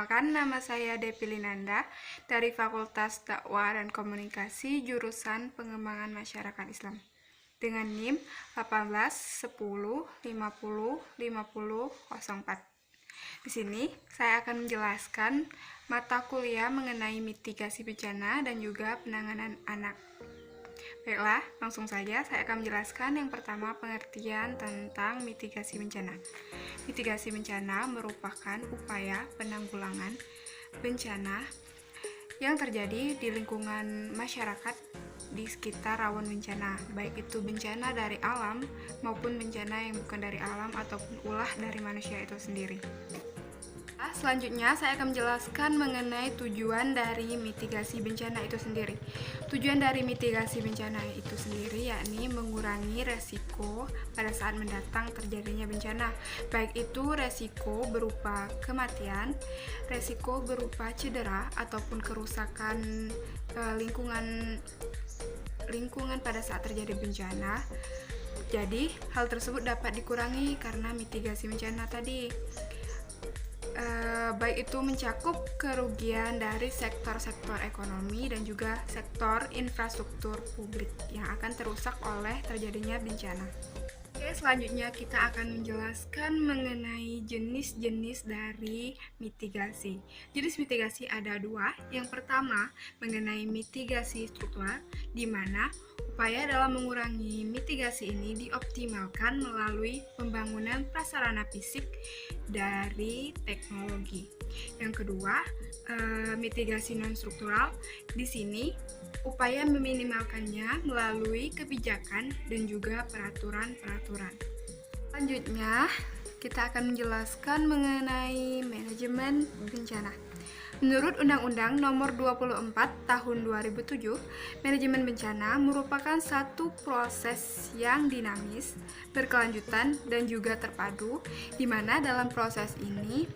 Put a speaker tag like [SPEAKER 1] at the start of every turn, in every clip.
[SPEAKER 1] Perkenalkan, nama saya Depi Linanda dari Fakultas Dakwah dan Komunikasi jurusan Pengembangan Masyarakat Islam dengan NIM 18 10 50 50 04. Di sini saya akan menjelaskan mata kuliah mengenai mitigasi bencana dan juga penanganan anak. Baiklah, langsung saja saya akan menjelaskan yang pertama pengertian tentang mitigasi bencana. Mitigasi bencana merupakan upaya penanggulangan bencana yang terjadi di lingkungan masyarakat di sekitar rawan bencana, baik itu bencana dari alam maupun bencana yang bukan dari alam ataupun ulah dari manusia itu sendiri. Selanjutnya saya akan menjelaskan mengenai tujuan dari mitigasi bencana itu sendiri. Tujuan dari mitigasi bencana itu sendiri yakni mengurangi resiko pada saat mendatang terjadinya bencana, baik itu resiko berupa kematian, resiko berupa cedera ataupun kerusakan lingkungan pada saat terjadi bencana. Jadi hal tersebut dapat dikurangi karena mitigasi bencana tadi. Baik itu mencakup kerugian dari sektor-sektor ekonomi dan juga sektor infrastruktur publik yang akan terusak oleh terjadinya bencana. Oke, selanjutnya kita akan menjelaskan mengenai jenis-jenis dari mitigasi. Jenis mitigasi ada dua. Yang pertama mengenai mitigasi struktural, di mana upaya dalam mengurangi mitigasi ini dioptimalkan melalui pembangunan prasarana fisik dari teknologi. Yang kedua, mitigasi non-struktural. Di sini upaya meminimalkannya melalui kebijakan dan juga peraturan-peraturan. Selanjutnya, kita akan menjelaskan mengenai manajemen bencana. Menurut Undang-Undang Nomor 24 Tahun 2007, manajemen bencana merupakan satu proses yang dinamis, berkelanjutan, dan juga terpadu, di mana dalam proses ini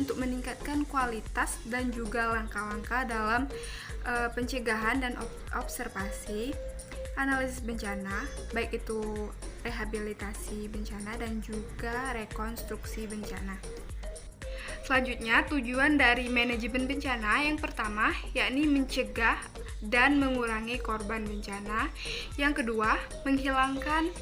[SPEAKER 1] untuk meningkatkan kualitas dan juga langkah-langkah dalam pencegahan dan observasi, analisis bencana, baik itu rehabilitasi bencana dan juga rekonstruksi bencana. Selanjutnya, tujuan dari manajemen bencana yang pertama yakni mencegah dan mengurangi korban bencana. Yang kedua, menghilangkan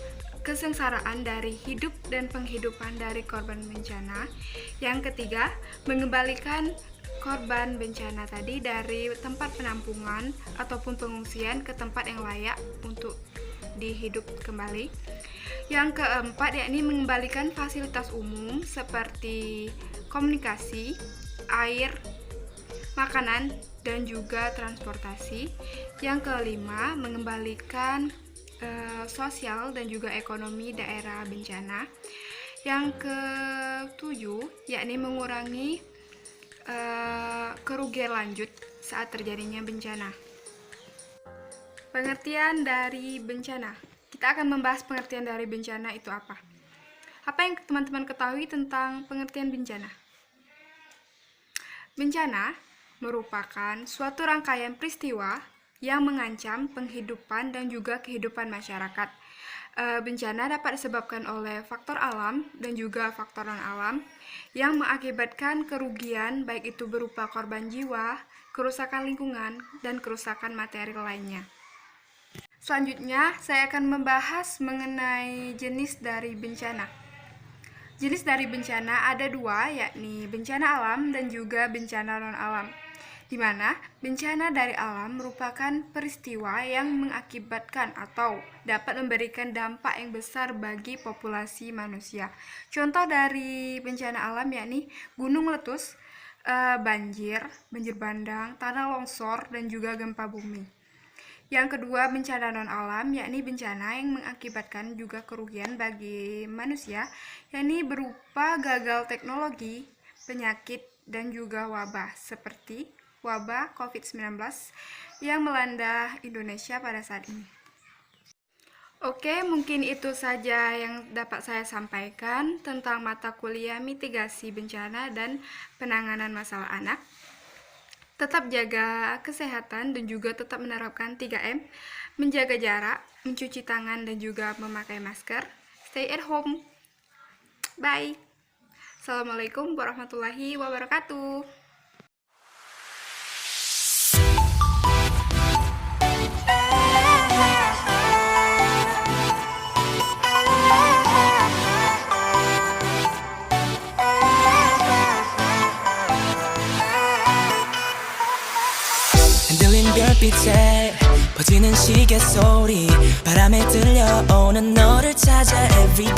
[SPEAKER 1] kesengsaraan dari hidup dan penghidupan dari korban bencana. Yang ketiga, mengembalikan korban bencana tadi dari tempat penampungan ataupun pengungsian ke tempat yang layak untuk dihidup kembali. Yang keempat yakni mengembalikan fasilitas umum seperti komunikasi, air, makanan, dan juga transportasi. Yang kelima, mengembalikan sosial dan juga ekonomi daerah bencana. Yang ketujuh, yakni mengurangi kerugian lanjut saat terjadinya bencana. Pengertian dari bencana. Kita akan membahas pengertian dari bencana itu apa. Apa yang teman-teman ketahui tentang pengertian bencana? Bencana merupakan suatu rangkaian peristiwa yang mengancam penghidupan dan juga kehidupan masyarakat. Bencana dapat disebabkan oleh faktor alam dan juga faktor non-alam yang mengakibatkan kerugian baik itu berupa korban jiwa, kerusakan lingkungan, dan kerusakan material lainnya. Selanjutnya, saya akan membahas mengenai jenis dari bencana. Jenis dari bencana ada dua, yakni bencana alam dan juga bencana non-alam. Di mana bencana dari alam merupakan peristiwa yang mengakibatkan atau dapat memberikan dampak yang besar bagi populasi manusia. Contoh dari bencana alam yakni gunung meletus, banjir bandang, tanah longsor, dan juga gempa bumi. Yang kedua, bencana non-alam, yakni bencana yang mengakibatkan juga kerugian bagi manusia, yakni berupa gagal teknologi, penyakit, dan juga wabah, seperti wabah COVID-19 yang melanda Indonesia pada saat ini. Oke, mungkin itu saja yang dapat saya sampaikan tentang mata kuliah mitigasi bencana dan penanganan masalah anak. Tetap jaga kesehatan dan juga tetap menerapkan 3M, menjaga jarak, mencuci tangan, dan juga memakai masker. Stay at home. Bye. Assalamualaikum warahmatullahi wabarakatuh.
[SPEAKER 2] 흔들린 별빛에 퍼지는 시계 소리 바람에 들려오는 너를 찾아 everyday